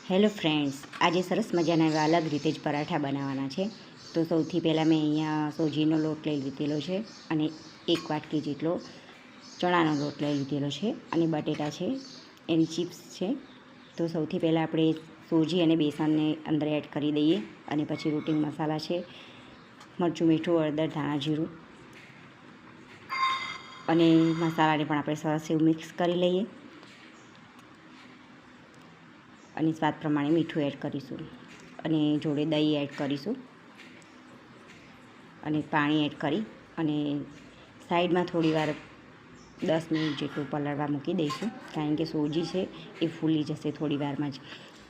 Hello friends, આજે સરસ મજાના એવા અલગ રીતે જ પરાઠા બનાવવાના છે. તો સૌથી પહેલાં મેં અહીંયા સોજીનો લોટ લઈ લીધેલો છે અને 1 વાટકી જેટલો ચણાનો લોટ લઈ લીધેલો છે અને બટેટા છે, એની ચિપ્સ છે. તો સૌથી પહેલાં આપણે સોજી અને બેસનને અંદર એડ કરી દઈએ અને પછી રૂટિન મસાલા છે, મરચું, મીઠું, હળદર, ધાણા જીરું અને મસાલાને પણ આપણે સરસ એવું મિક્સ કરી લઈએ અને સ્વાદ પ્રમાણે મીઠું એડ કરીશું અને જોડે દહીં એડ કરીશું અને પાણી એડ કરી અને સાઈડમાં થોડીવાર 10 મિનિટ જેટલું પલાળવા મૂકી દઈશું, કારણ કે સોજી છે એ ફૂલી જશે થોડી વારમાં જ.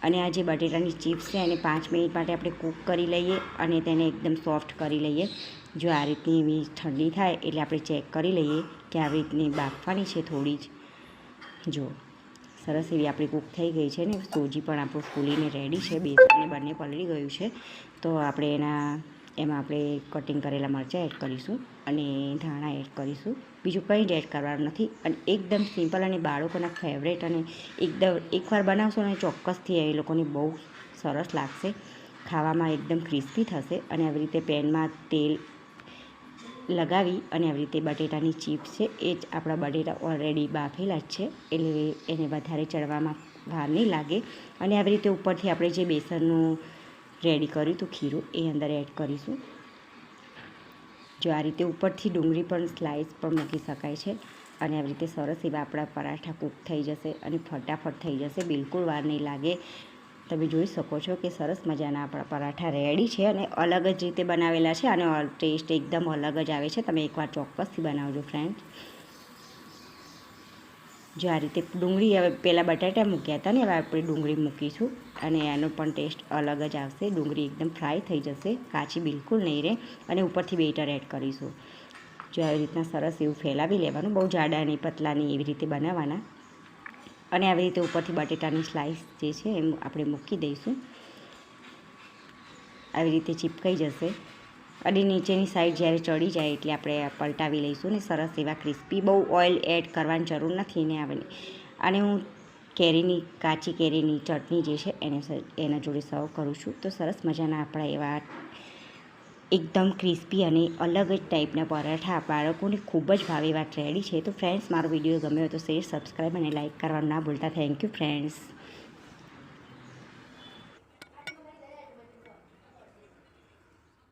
અને આ જે બટેટાની ચિપ્સ છે એને 5 મિનિટ માટે આપણે કૂક કરી લઈએ અને તેને એકદમ સોફ્ટ કરી લઈએ. જો આ રીતની એવી ઠંડી થાય એટલે આપણે ચેક કરી લઈએ કે આવી રીતની બાફવાની છે થોડી જ. જો સરસ એવી આપણી કૂક થઈ ગઈ છે ને સોજી પણ આપણું ફૂલીને રેડી છે, બેસનને બંને પલળી ગયું છે. તો આપણે એમાં આપણે કટિંગ કરેલા મરચાં એડ કરીશું અને ધાણા એડ કરીશું. બીજું કંઈ જ એડ કરવાનું નથી અને એકદમ સિમ્પલ અને બાળકોના ફેવરેટ અને એકવાર બનાવશો ને ચોક્કસથી એ લોકોને બહુ સરસ લાગશે. ખાવામાં એકદમ ક્રિસ્પી થશે અને આવી રીતે પેનમાં તેલ લગાવી અને આવી રીતે બટેટાની ચિપ્સ છે એ જ આપણા બટેટા ઓલરેડી બાફેલા જ છે એટલે એને વધારે ચડવામાં વાર નહીં લાગે. અને આવી રીતે ઉપરથી આપણે જે બેસનનું રેડી કર્યું હતું ખીરું એ અંદર એડ કરીશું. જો આ રીતે ઉપરથી ડુંગળી પણ સ્લાઈસ પણ મૂકી શકાય છે અને આવી રીતે સરસ એવા આપણા પરાઠા કૂક થઈ જશે અને ફટાફટ થઈ જશે, બિલકુલ વાર નહીં લાગે. તમે જોઈ શકો છો કે સરસ મજાના આપણા પરાઠા રેડી છે અને અલગ જ રીતે બનાવેલા છે અને ટેસ્ટ એકદમ અલગ જ આવે છે. તમે એકવાર ચોક્કસથી બનાવજો ફ્રેન્ડ. જો આ રીતે ડુંગળી, હવે પહેલાં બટાટા મૂક્યા હતા ને, હવે આપણે ડુંગળી મૂકીશું અને એનો પણ ટેસ્ટ અલગ જ આવશે. ડુંગળી એકદમ ફ્રાય થઈ જશે, કાચી બિલકુલ નહીં રહે. અને ઉપરથી બેટર એડ કરીશું. જો આવી રીતના સરસ એવું ફેલાવી લેવાનું, બહુ જાડા નહીં પતલા નહીં, એવી રીતે બનાવવાના. અને આવી રીતે ઉપરથી બટેટાની સ્લાઈસ જે છે એમ આપણે મૂકી દઈશું. આવી રીતે ચીપકાઈ જશે અને નીચેની સાઈડ જ્યારે ચડી જાય એટલે આપણે પલટાવી લઈશું ને સરસ એવા ક્રિસ્પી. બહુ ઓઇલ એડ કરવાની જરૂર નથી ને આવે. અને હું કાચી કેરીની ચટણી જે છે એના જોડે સર્વ કરું છું. તો સરસ મજાના આપણા એવા એકદમ ક્રિસ્પી અને અલગ જ ટાઈપના પરાઠા બાળકોને ખૂબ જ ભાવે એવા રેડી છે. તો ફ્રેન્ડ્સ, મારો વિડીયો ગમ્યો હોય તો શેર, સબસ્ક્રાઈબ અને લાઇક કરવાનું ના ભૂલતા. Thank you friends.